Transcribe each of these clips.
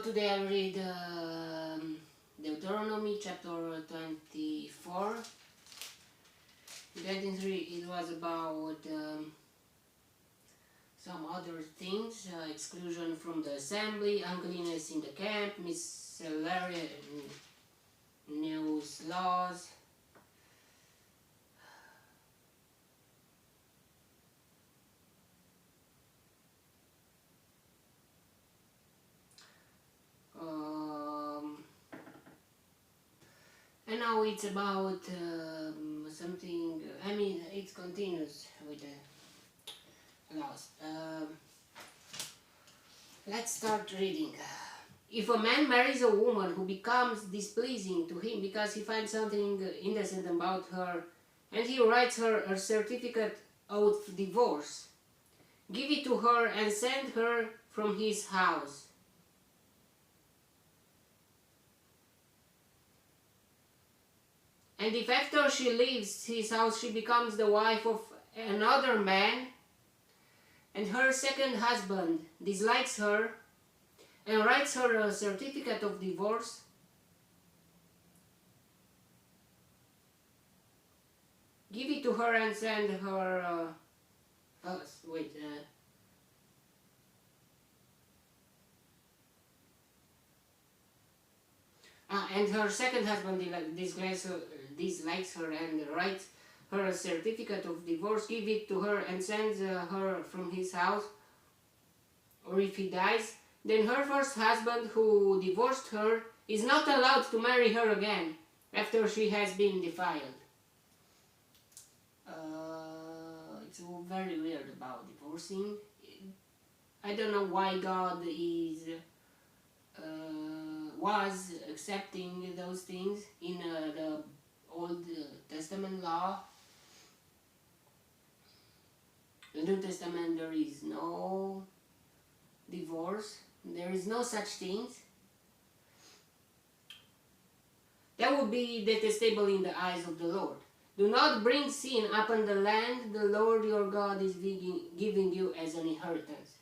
today I read Deuteronomy chapter 24. 23 it was about some other things, exclusion from the assembly, uncleanness in the camp, miscellaneous laws. And now it's about something, I mean, it continues with the laws. Let's start reading. If a man marries a woman who becomes displeasing to him because he finds something indecent about her, and he writes her a certificate of divorce, give it to her and send her from his house. And if after she leaves his house she becomes the wife of another man, and her second husband dislikes her and writes her a certificate of divorce, give it to her and send her and her second husband dislikes her and writes her a certificate of divorce, give it to her and sends her from his house. Or if he dies, then her first husband who divorced her is not allowed to marry her again after she has been defiled. It's very weird about divorcing. I don't know why God was accepting those things in the Old Testament law. In the New Testament there is no divorce, there is no such things. That would be detestable in the eyes of the Lord. Do not bring sin upon the land the Lord your God is giving you as an inheritance.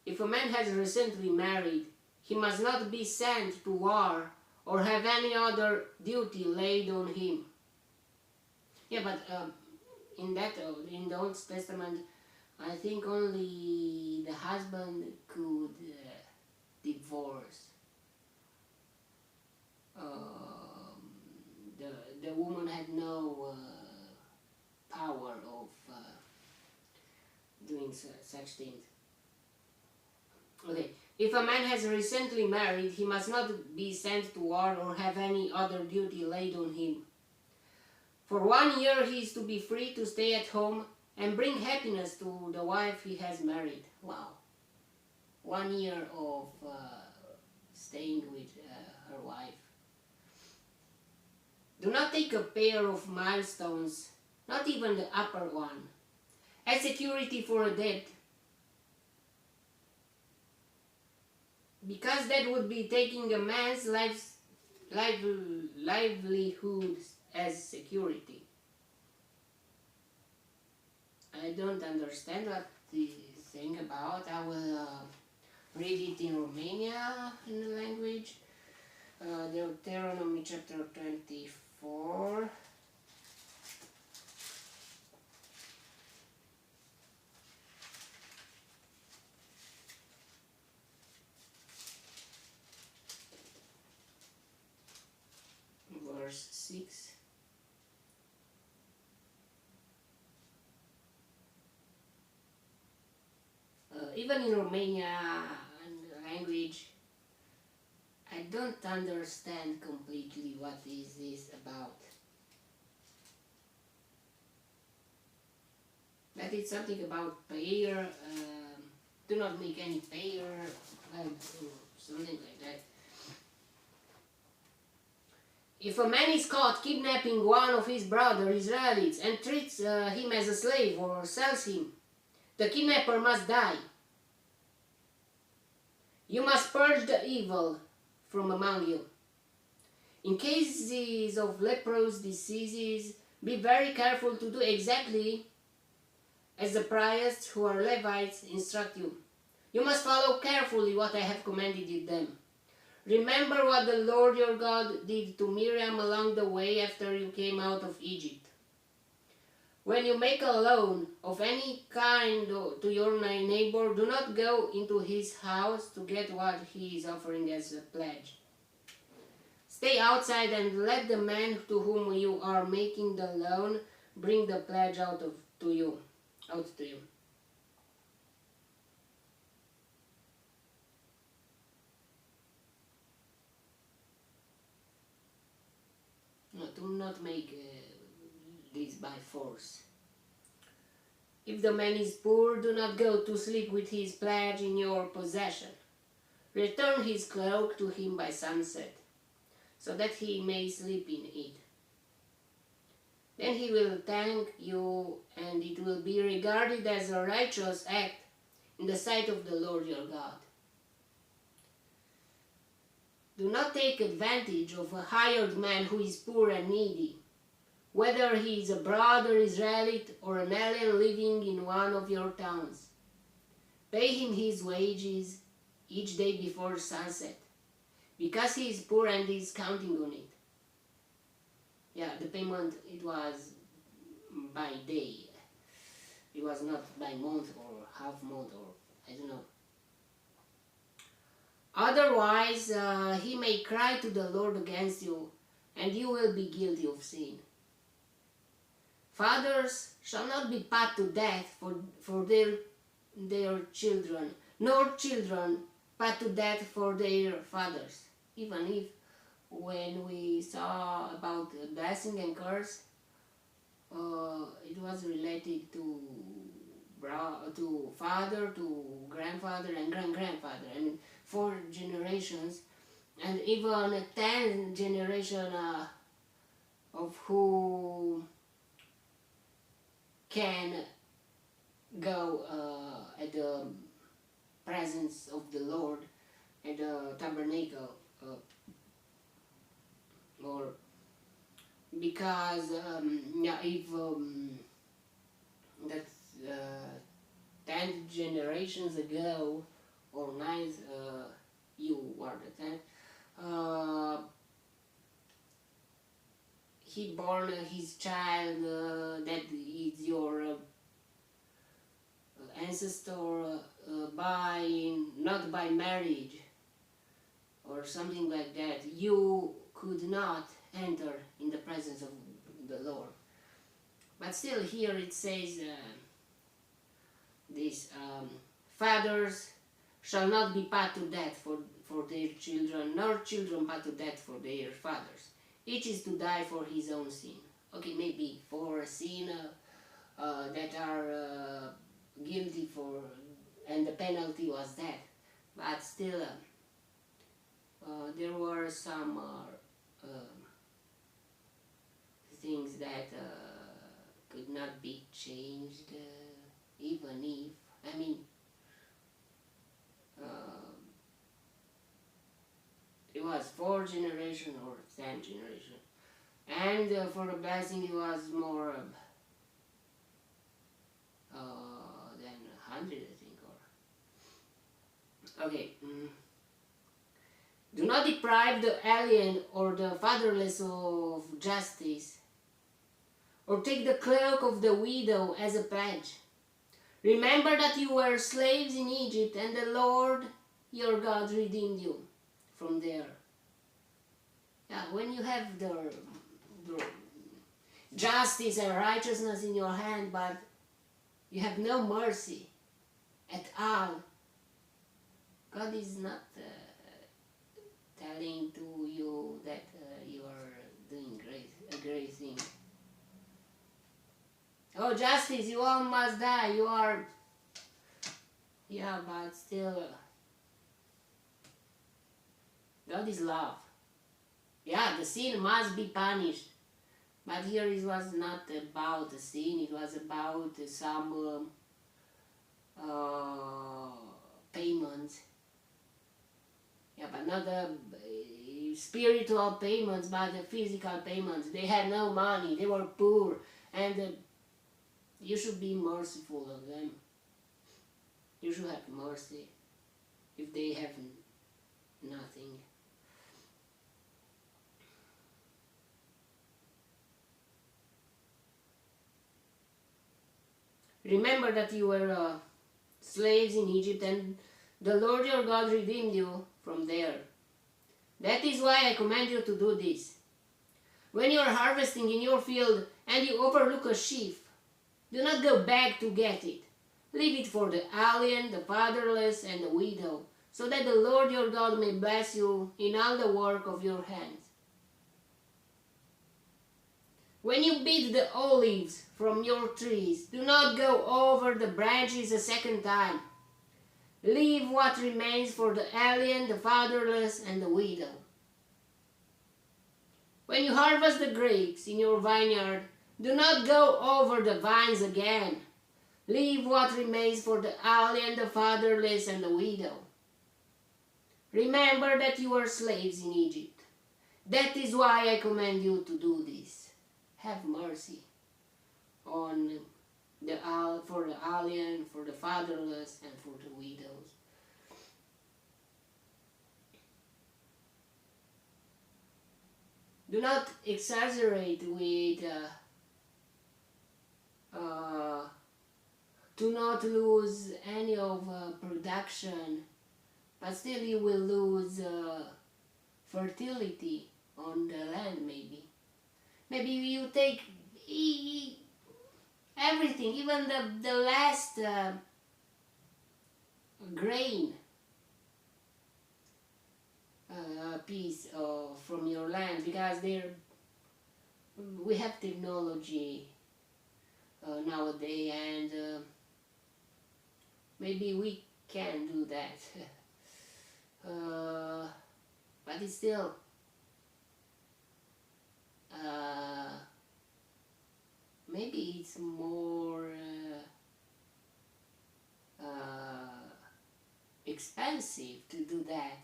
If a man has recently married, he must not be sent to war or have any other duty laid on him. Yeah, but in the Old Testament, I think only the husband could divorce. The woman had no power of doing such things. Okay. If a man has recently married, he must not be sent to war or have any other duty laid on him. For 1 year he is to be free to stay at home and bring happiness to the wife he has married. Wow. 1 year of staying with her wife. Do not take a pair of milestones, not even the upper one, as security for a debt, because that would be taking a man's livelihood as security. I don't understand what this thing about. I will read it in Romania in the language. Deuteronomy chapter 24. Verse 6. Even in Romania language, I don't understand completely what is this about. But it's something about payer, do not make any payer, something like that. If a man is caught kidnapping one of his brother Israelites and treats him as a slave or sells him, the kidnapper must die. You must purge the evil from among you. In cases of leprous diseases, be very careful to do exactly as the priests who are Levites instruct you. You must follow carefully what I have commanded you them. Remember what the Lord your God did to Miriam along the way after you came out of Egypt. When you make a loan of any kind to your neighbor, do not go into his house to get what he is offering as a pledge. Stay outside and let the man to whom you are making the loan bring the pledge out to you. No, do not make this by force. If the man is poor, do not go to sleep with his pledge in your possession. Return his cloak to him by sunset, so that he may sleep in it. Then he will thank you, and it will be regarded as a righteous act in the sight of the Lord your God. Do not take advantage of a hired man who is poor and needy, whether he is a brother Israelite or an alien living in one of your towns. Pay him his wages each day before sunset, because he is poor and is counting on it. Yeah, the payment, it was by day. It was not by month or half month or I don't know. Otherwise, he may cry to the Lord against you, and you will be guilty of sin. Fathers shall not be put to death for their children, nor children put to death for their fathers. Even if when we saw about blessing and curse, it was related to father, to grandfather and grandfather, and 4 generations, and even 10 generation of who can go at the presence of the Lord at the tabernacle, or because if that's 10 generations ago or 9, you were the 10, he born his child that is your ancestor not by marriage or something like that, you could not enter in the presence of the Lord. But still here it says this, fathers shall not be put to death for their children, nor children put to death for their fathers. Each is to die for his own sin. Okay, maybe for a sin that are guilty for, and the penalty was death. But still, there were some things that could not be changed, even if, I mean, it was 4 generation or 10 generation, and for a blessing it was more than 100, I think, or okay. Do not deprive the alien or the fatherless of justice, or take the cloak of the widow as a pledge. Remember that you were slaves in Egypt, and the Lord your God redeemed you from there. Yeah, when you have the justice and righteousness in your hand, but you have no mercy at all, God is not telling to you that you are doing a great thing. Oh, justice, you all must die, you are... Yeah, but still, God is love. Yeah, the sin must be punished. But here it was not about the sin, it was about some payments. Yeah, but not the spiritual payments, but the physical payments. They had no money, they were poor, and you should be merciful of them. You should have mercy. if they have nothing. Remember that you were slaves in Egypt, and the Lord your God redeemed you from there. That is why I command you to do this. When you are harvesting in your field and you overlook a sheaf, do not go back to get it. Leave it for the alien, the fatherless, and the widow, so that the Lord your God may bless you in all the work of your hands. When you beat the olives from your trees, do not go over the branches a second time. Leave what remains for the alien, the fatherless, and the widow. When you harvest the grapes in your vineyard, do not go over the vines again. Leave what remains for the alien, the fatherless, and the widow. Remember that you were slaves in Egypt. That is why I command you to do this. Have mercy on for the alien, for the fatherless, and for the widows. Do not exaggerate with do not lose any of production, but still you will lose fertility on the land. Maybe you take everything, even the last grain piece from your land, because we have technology nowadays, and maybe we can do that. But it's still maybe it's more expensive to do that,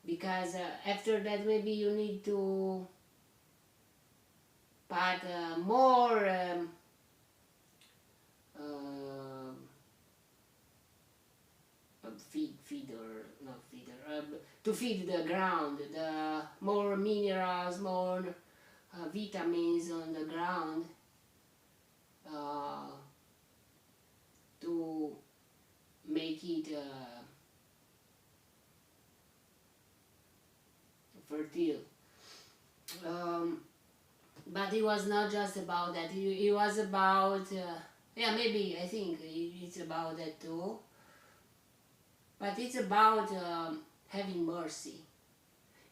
because after that maybe you need to put more to feed the ground, the more minerals, more vitamins on the ground to make it fertile. But it was not just about that. It was about maybe I think it's about that too. But it's about having mercy.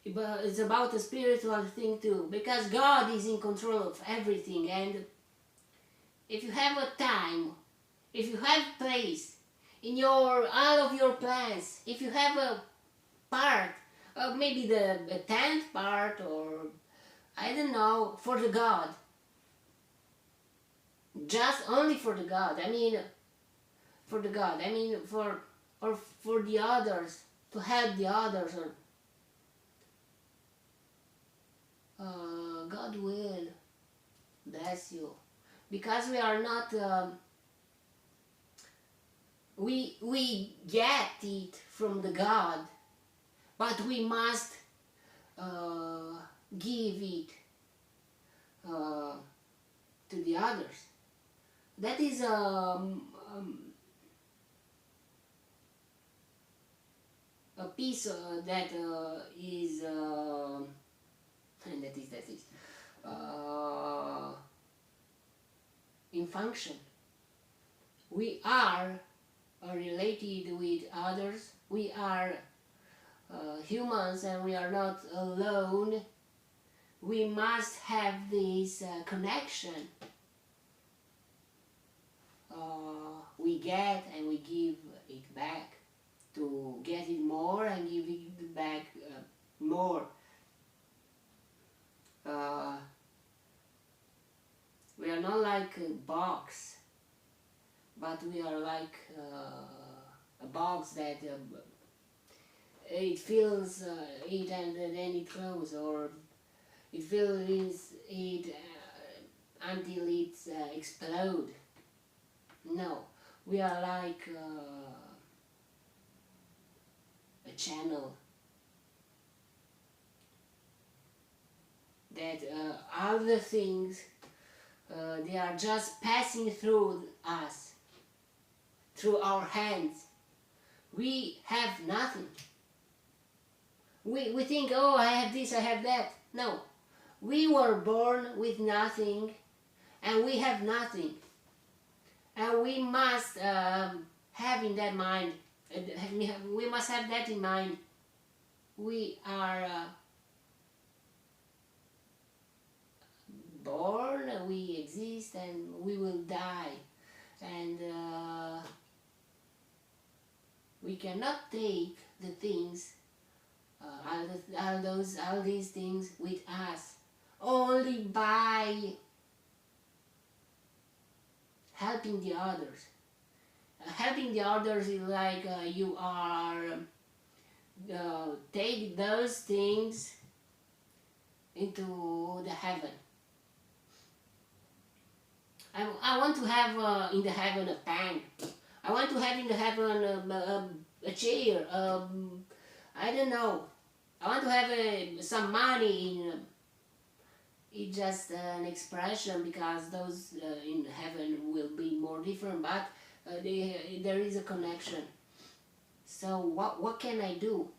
It's about a spiritual thing too, because God is in control of everything. And if you have a time, if you have place in all of your plans, if you have a part, maybe the 10th part, or I don't know, for the God, just only for the God. For the God. For the others, to help the others, or God will bless you, because we are not we get it from the God, but we must give it to the others. That is a piece that is in function. We are related with others. We are humans, and we are not alone. We must have this connection. We get and we give it back, to get it more and give it back more. We are not like a box, but we are like a box that it fills it and then it closes, or it fills it until it explodes. No, we are like a channel that all the things they are just passing through us, through our hands. We have nothing. We think, oh, I have this, I have that. No, we were born with nothing, and we have nothing. And we must have in that mind, we must have that in mind. We are born, we exist, and we will die. And we cannot take the things, all these things with us, only by helping the others. Helping the others is like you are take those things into the heaven. I want to have in the heaven a tank. I want to have in the heaven a chair. I don't know. I want to have some money in. It's just an expression, because those in heaven will be more different, but there is a connection. So what can I do?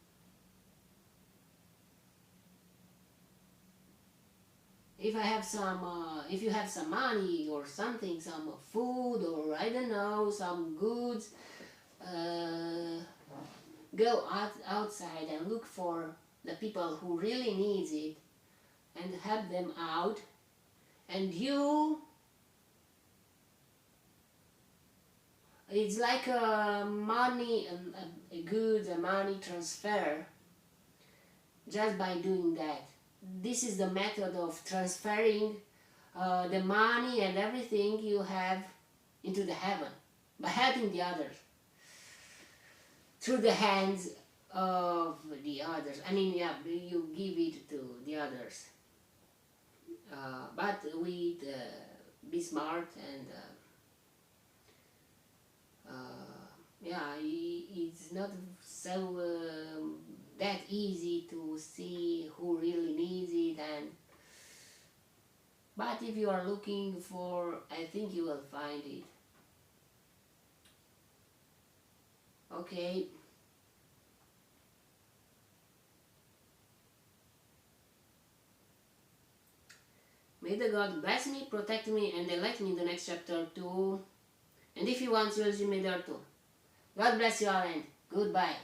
If I have some, if you have some money or something, some food, or I don't know, some goods, go outside and look for the people who really needs it and help them out. And you, it's like a money, a goods, a money transfer, just by doing that. This is the method of transferring the money and everything you have into the heaven, by helping the others through the hands of the others. I mean, yeah, you give it to the others, but with be smart, and yeah, it's not so that easy to see who really needs it, but if you are looking for, I think you will find it. Okay. May the God bless me, protect me, and elect me in the next chapter too. And if you want, you'll see me there too. God bless you all, and goodbye.